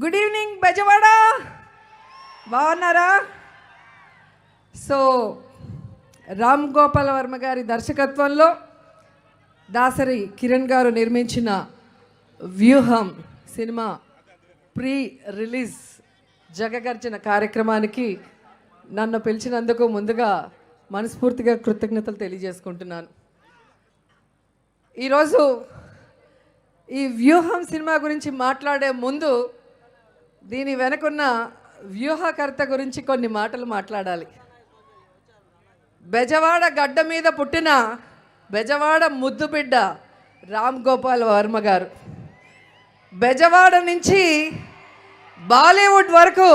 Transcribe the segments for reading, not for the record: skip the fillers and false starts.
Good evening Bezawada, బాగున్నారా? So Ram Gopal Varma గారి దర్శకత్వంలో దాసరి కిరణ్ గారు నిర్మించిన వ్యూహం సినిమా ప్రీ రిలీజ్ జగగర్జన కార్యక్రమానికి నన్ను పిలిచినందుకు ముందుగా మనస్ఫూర్తిగా కృతజ్ఞతలు తెలియజేసుకుంటున్నాను. ఈరోజు ఈ వ్యూహం సినిమా గురించి మాట్లాడే ముందు దీని వెనకున్న వ్యూహకర్త గురించి కొన్ని మాటలు మాట్లాడాలి. బెజవాడ గడ్డ మీద పుట్టిన బెజవాడ ముద్దుబిడ్డ రామ్ గోపాల్ వర్మ గారు, బెజవాడ నుంచి బాలీవుడ్ వరకు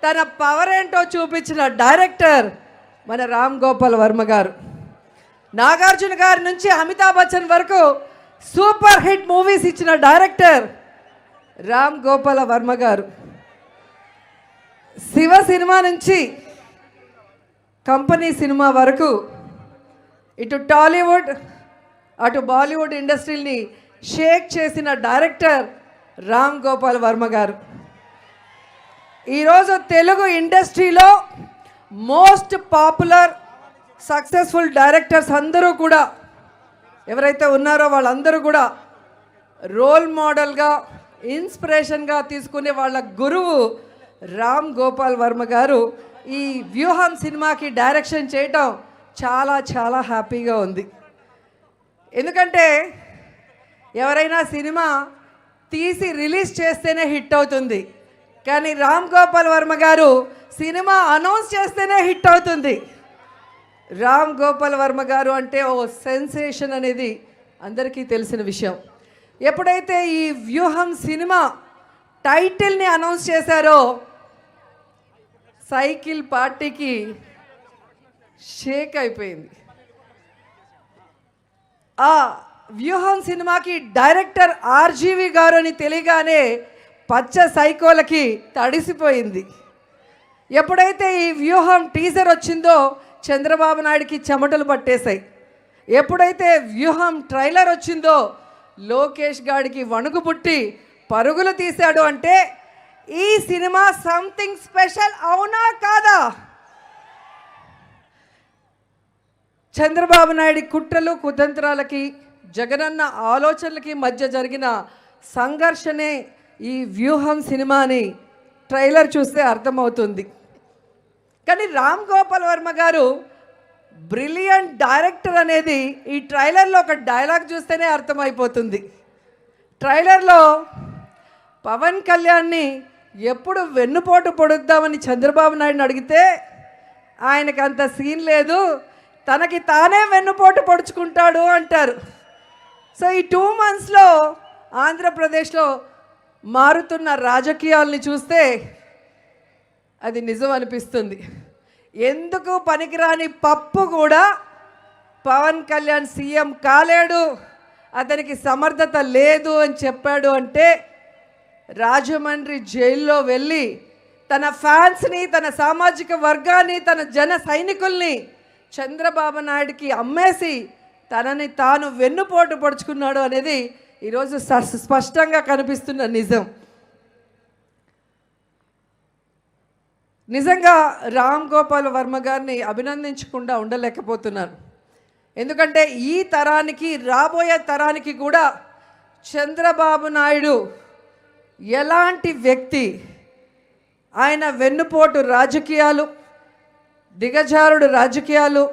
తన పవర్ ఏంటో చూపించిన డైరెక్టర్ మన రామ్ గోపాల్ వర్మ గారు. నాగార్జున గారి నుంచి అమితాబ్ బచ్చన్ వరకు సూపర్ హిట్ మూవీస్ ఇచ్చిన డైరెక్టర్ రామ్ గోపాల్ వర్మ గారు. శివ సినిమా నుంచి కంపెనీ సినిమా వరకు ఇటు టాలీవుడ్ అటు బాలీవుడ్ ఇండస్ట్రీని షేక్ చేసిన డైరెక్టర్ రామ్ గోపాల్ వర్మ గారు. ఈరోజు తెలుగు ఇండస్ట్రీలో మోస్ట్ పాపులర్ సక్సెస్ఫుల్ డైరెక్టర్స్ అందరూ కూడా ఎవరైతే ఉన్నారో వాళ్ళందరూ కూడా రోల్ మోడల్గా ఇన్స్పిరేషన్గా తీసుకునే వాళ్ళ గురువు రామ్ గోపాల్ వర్మ గారు. ఈ వ్యూహం సినిమాకి డైరెక్షన్ చేయటం చాలా చాలా హ్యాపీగా ఉంది. ఎందుకంటే ఎవరైనా సినిమా తీసి రిలీజ్ చేస్తేనే హిట్ అవుతుంది, కానీ రామ్ గోపాల్ వర్మ గారు సినిమా అనౌన్స్ చేస్తేనే హిట్ అవుతుంది. రామ్ గోపాల్ వర్మ గారు అంటే ఓ సెన్సేషన్ అనేది అందరికీ తెలిసిన విషయం. ఎప్పుడైతే ఈ వ్యూహం సినిమా టైటిల్ని అనౌన్స్ చేశారో సైకిల్ పార్టీకి షేక్ అయిపోయింది. ఆ వ్యూహం సినిమాకి డైరెక్టర్ ఆర్జీవి గారు అని తెలియగానే పచ్చ సైకోలకి తడిసిపోయింది. ఎప్పుడైతే ఈ వ్యూహం టీజర్ వచ్చిందో చంద్రబాబు నాయుడికి చెమటలు పట్టేశాయి. ఎప్పుడైతే వ్యూహం ట్రైలర్ వచ్చిందో లోకేష్ గాడికి వణుకు పుట్టి పరుగులు తీశాడు. అంటే ఈ సినిమా సంథింగ్ స్పెషల్ అవునా కాదా? చంద్రబాబు నాయుడి కుట్రలు కుతంత్రాలకి జగనన్న ఆలోచనలకి మధ్య జరిగిన సంఘర్షణే ఈ వ్యూహం సినిమాని ట్రైలర్ చూస్తే అర్థమవుతుంది. కానీ రామ్ గోపాల్ వర్మ గారు బ్రిలియంట్ డైరెక్టర్ అనేది ఈ ట్రైలర్లో ఒక డైలాగ్ చూస్తేనే అర్థమైపోతుంది. ట్రైలర్లో పవన్ కళ్యాణ్ని ఎప్పుడు వెన్నుపోటు పొడుద్దామని చంద్రబాబు నాయుడుని అడిగితే ఆయనకు అంత సీన్ లేదు, తనకి తానే వెన్నుపోటు పొడుచుకుంటాడు అంటారు. సో ఈ 2 monthsలో ఆంధ్రప్రదేశ్లో మారుతున్న రాజకీయాల్ని చూస్తే అది నిజం అనిపిస్తుంది. ఎందుకు పనికిరాని పప్పు కూడా పవన్ కళ్యాణ్ సీఎం కాలేడు, అతనికి సమర్థత లేదు అని చెప్పాడు. అంటే రాజమండ్రి జైల్లో వెళ్ళి తన ఫ్యాన్స్ని, తన సామాజిక వర్గాన్ని, తన జన సైనికుల్ని చంద్రబాబు నాయుడికి అమ్మేసి తనని తాను వెన్నుపోటు పొడుచుకున్నాడు అనేది ఈరోజు స్పష్టంగా కనిపిస్తున్న నిజం. నిజంగా రామ్ గోపాల్ వర్మ గారిని అభినందించకుండా ఉండలేకపోతున్నాను. ఎందుకంటే ఈ తరానికి, రాబోయే తరానికి కూడా చంద్రబాబు నాయుడు ఎలాంటి వ్యక్తి, ఆయన వెన్నుపోటు రాజకీయాలు, దిగజారుడు రాజకీయాలు,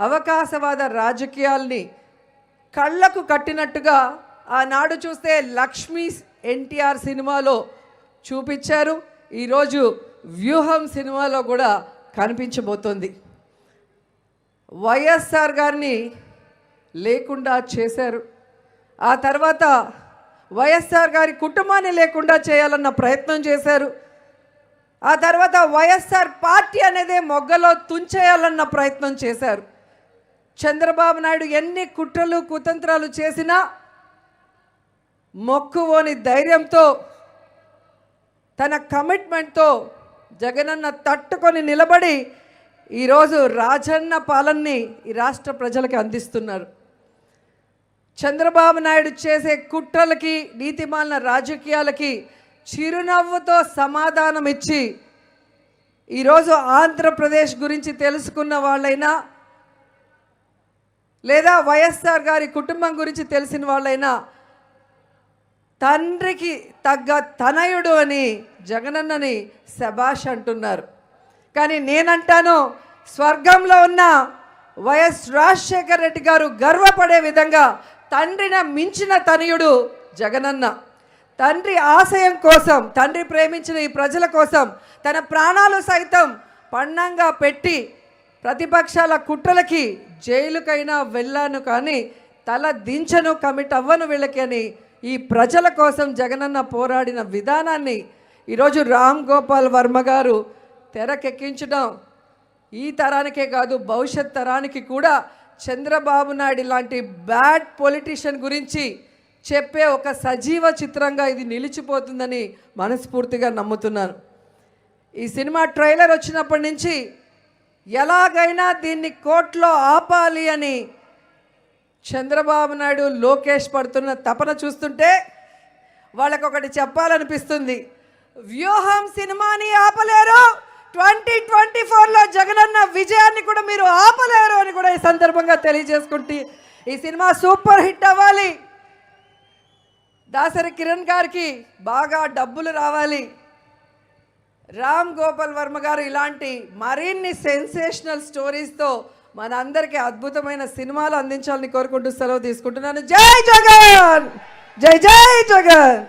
అవకాశవాద రాజకీయాల్ని కళ్ళకు కట్టినట్టుగా ఆనాడు చూస్తే లక్ష్మీ ఎన్టీఆర్ సినిమాలో చూపించారు. ఈరోజు వ్యూహం సినిమాలో కూడా కనిపించబోతోంది. వైఎస్ఆర్ గారిని లేకుండా చేశారు. ఆ తర్వాత వైఎస్ఆర్ గారి కుటుంబాన్ని లేకుండా చేయాలన్న ప్రయత్నం చేశారు. ఆ తర్వాత వైఎస్ఆర్ పార్టీ అనేదే మొగ్గలో తుంచేయాలన్న ప్రయత్నం చేశారు. చంద్రబాబు నాయుడు ఎన్ని కుట్రలు కుతంత్రాలు చేసినా మొక్కువోని ధైర్యంతో, తన కమిట్మెంట్తో జగనన్న తట్టుకొని నిలబడి ఈరోజు రాజన్న పాలనని ఈ రాష్ట్ర ప్రజలకి అందిస్తున్నారు. చంద్రబాబు నాయుడు చేసే కుట్రలకి, నీతిమాలిన రాజకీయాలకి చిరునవ్వుతో సమాధానం ఇచ్చి ఈరోజు ఆంధ్రప్రదేశ్ గురించి తెలుసుకున్న వాళ్ళైనా లేదా వైఎస్ఆర్ గారి కుటుంబం గురించి తెలిసిన వాళ్ళైనా తండ్రికి తగ్గ తనయుడు అని జగనన్నని శభాష్ అంటున్నారు. కానీ నేనంటాను, స్వర్గంలో ఉన్న వైఎస్ రాజశేఖర రెడ్డి గారు గర్వపడే విధంగా తండ్రిని మించిన తనయుడు జగనన్న. తండ్రి ఆశయం కోసం, తండ్రి ప్రేమించిన ఈ ప్రజల కోసం తన ప్రాణాలు సైతం పణంగా పెట్టి ప్రతిపక్షాల కుట్రలకి జైలుకైనా వెళ్ళాను కానీ తల దించను, కమిట్ అవ్వను వీళ్ళకి అని ఈ ప్రజల కోసం జగనన్న పోరాడిన విధానాన్ని ఈరోజు రామ్ గోపాల్ వర్మ గారు తెరకెక్కించడం ఈ తరానికే కాదు భవిష్యత్ తరానికి కూడా చంద్రబాబు నాయుడు లాంటి బ్యాడ్ పొలిటీషియన్ గురించి చెప్పే ఒక సజీవ చిత్రంగా ఇది నిలిచిపోతుందని మనస్ఫూర్తిగా నమ్ముతున్నాను. ఈ సినిమా ట్రైలర్ వచ్చినప్పటి నుంచి ఎలాగైనా దీన్ని కోర్టులో ఆపాలి అని చంద్రబాబు నాయుడు లోకేష్ పడుతున్న తపన చూస్తుంటే వాళ్ళకొకటి చెప్పాలనిపిస్తుంది. వ్యూహం సినిమాని ఆపలేరు, 2024లో జగనన్న విజయాన్ని కూడా మీరు ఆపలేరు అని కూడా ఈ సందర్భంగా తెలియజేసుకుంటే ఈ సినిమా సూపర్ హిట్ అవ్వాలి, దాసరి కిరణ్ గారికి బాగా డబ్బులు రావాలి, రామ్ గోపాల్ వర్మ గారు ఇలాంటి మరిన్ని సెన్సేషనల్ స్టోరీస్తో మన అందరికీ అద్భుతమైన సినిమాలు అందించాలని కోరుకుంటూ సెలవు తీసుకుంటున్నాను. జై జగన్, జై జై జగన్.